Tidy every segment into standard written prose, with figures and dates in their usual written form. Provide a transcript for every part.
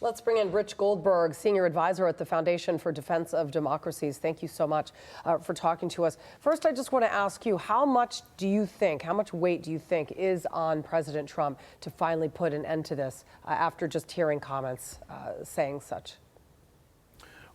Let's bring in Rich Goldberg, Senior Advisor at the Foundation for Defense of Democracies. Thank you so much for talking to us. First, I just want to ask you, how much weight do you think is on President Trump to finally put an end to this after just hearing comments saying such?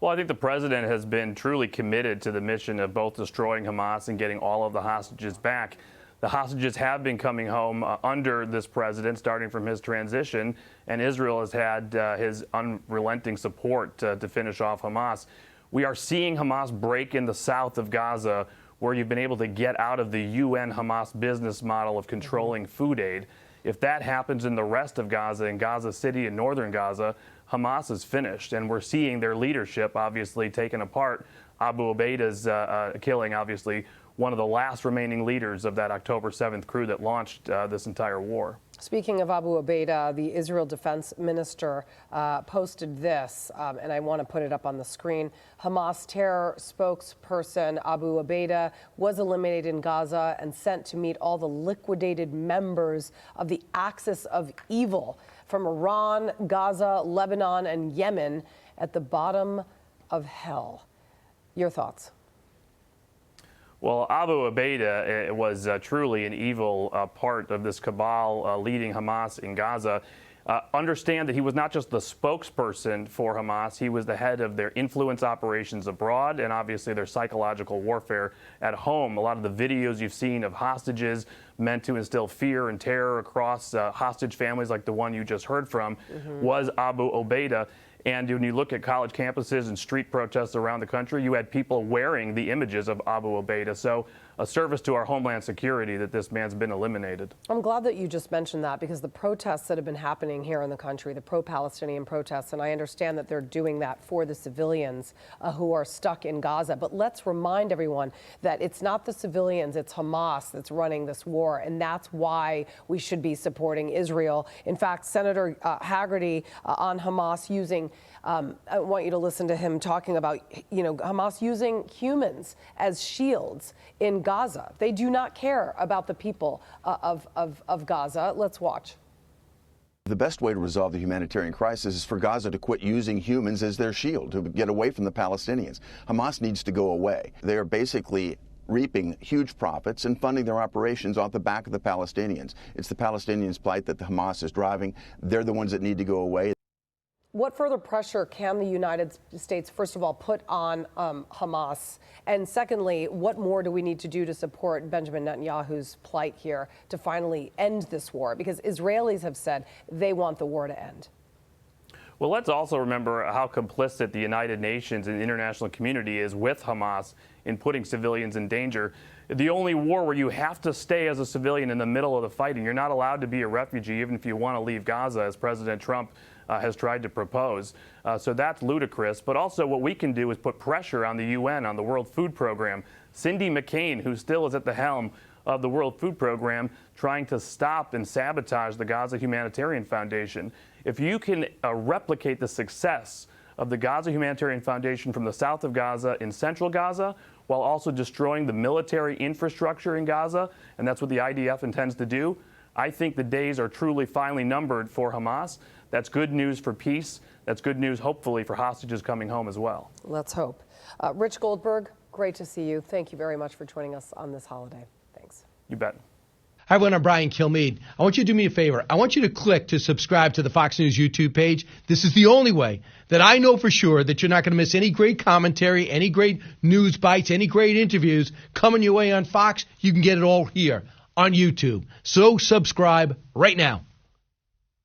Well, I think the president has been truly committed to the mission of both destroying Hamas and getting all of the hostages back. The hostages have been coming home under this president, starting from his transition, and Israel has had his unrelenting support to finish off Hamas. We are seeing Hamas break in the south of Gaza, where you've been able to get out of the UN Hamas business model of controlling food aid. If that happens in the rest of Gaza, in Gaza City and northern Gaza, Hamas is finished, and we're seeing their leadership obviously taken apart. Abu Ubaida's killing, obviously, one of the last remaining leaders of that October 7th crew that launched this entire war. Speaking of Abu Ubaida, the Israel defense minister posted this, and I want to put it up on the screen. Hamas terror spokesperson Abu Ubaida was eliminated in Gaza and sent to meet all the liquidated members of the axis of evil from Iran, Gaza, Lebanon, and Yemen at the bottom of hell. Your thoughts? Well, Abu Ubaida was truly an evil part of this cabal leading Hamas in Gaza. Understand that he was not just the spokesperson for Hamas, he was the head of their influence operations abroad and obviously their psychological warfare at home. A lot of the videos you've seen of hostages meant to instill fear and terror across hostage families like the one you just heard from was Abu Ubaida. And when you look at college campuses and street protests around the country, you had people wearing the images of Abu Ubaida. So a service to our homeland security that this man's been eliminated. I'm glad that you just mentioned that, because the protests that have been happening here in the country, the pro-Palestinian protests, and I understand that they're doing that for the civilians who are stuck in Gaza. But let's remind everyone that it's not the civilians, it's Hamas that's running this war. And that's why we should be supporting Israel. In fact, Senator Haggerty on Hamas using I want you to listen to him talking about, Hamas using humans as shields in Gaza. They do not care about the people of Gaza. Let's watch. The best way to resolve the humanitarian crisis is for Gaza to quit using humans as their shield, to get away from the Palestinians. Hamas needs to go away. They are basically reaping huge profits and funding their operations off the back of the Palestinians. It's the Palestinians' plight that the Hamas is driving. They're the ones that need to go away. What further pressure can the United States, first of all, put on Hamas? And secondly, what more do we need to do to support Benjamin Netanyahu's plight here to finally end this war? Because Israelis have said they want the war to end. Well, let's also remember how complicit the United Nations and the international community is with Hamas in putting civilians in danger. The only war where you have to stay as a civilian in the middle of the fighting. You're not allowed to be a refugee even if you want to leave Gaza, as President Trump has tried to propose. So that's ludicrous. But also what we can do is put pressure on the UN, on the World Food Program. Cindy McCain, who still is at the helm of the World Food Program, trying to stop and sabotage the Gaza Humanitarian Foundation. If you can replicate the success of the Gaza Humanitarian Foundation from the south of Gaza in central Gaza, while also destroying the military infrastructure in Gaza, and that's what the IDF intends to do, I think the days are truly finally numbered for Hamas. That's good news for peace. That's good news, hopefully, for hostages coming home as well. Let's hope. Rich Goldberg, great to see you. Thank you very much for joining us on this holiday. Thanks. You bet. Hi, everyone. I'm Brian Kilmeade. I want you to do me a favor. I want you to click to subscribe to the Fox News YouTube page. This is the only way that I know for sure that you're not going to miss any great commentary, any great news bites, any great interviews coming your way on Fox. You can get it all here on YouTube. So subscribe right now.